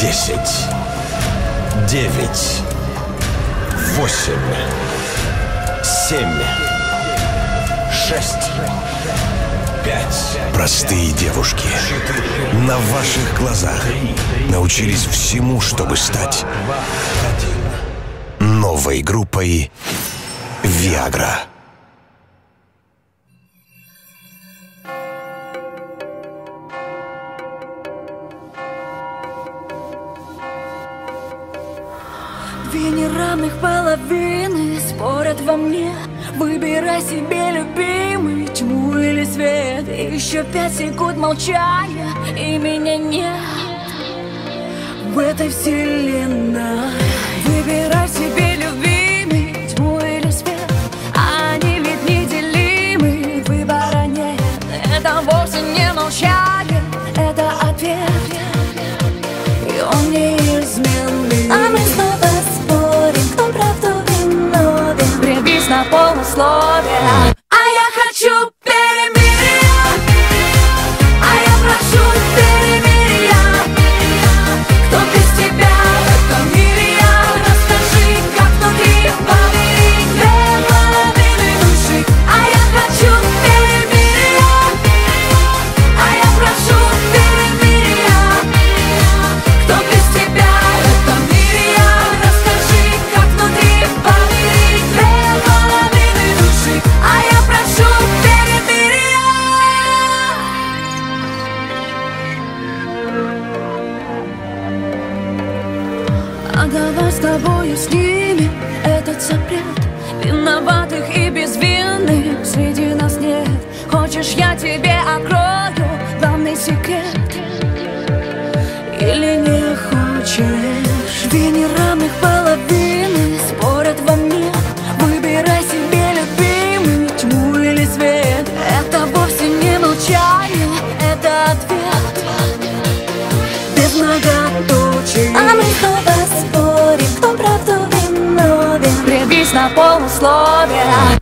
10, 9, 8, 7, 6, 5. Простые девушки на ваших глазах научились всему, чтобы стать новой группой Viagra. Две неравных половины спорят во мне. Выбирай себе, любимый, тьму или свет. Еще 5 секунд молчания, и меня нет в этой вселенной. Выбирай себе, любимый, тьму или свет. Они ведь неделимы, выбора нет. Это вовсе не молчание, это ответ, и он неизменный. А мы снова спорим, кто правду виновен. Прибись на полусловие. А я хочу перемирия, а я прошу перемирия. Кто без тебя в этом мире я? Расскажи, как внутри помирить две половины души. А я хочу перемирия, а я прошу перемирия. Кто без тебя в этом мире я? Расскажи, как внутри помирить две половины души. А я прошу перемирия. А давай с тобою снимем этот запрет. Виноватых и безвинных среди нас нет. Хочешь, я тебе открою главный секрет? Или не хочешь? Две неравных половины спорят во мне. Выбирай себе, любимый, тьму или свет. Это вовсе не молчание, это ответ без многоточий. А мы снова спорим, кто правду виновен. Прибись на полусловие.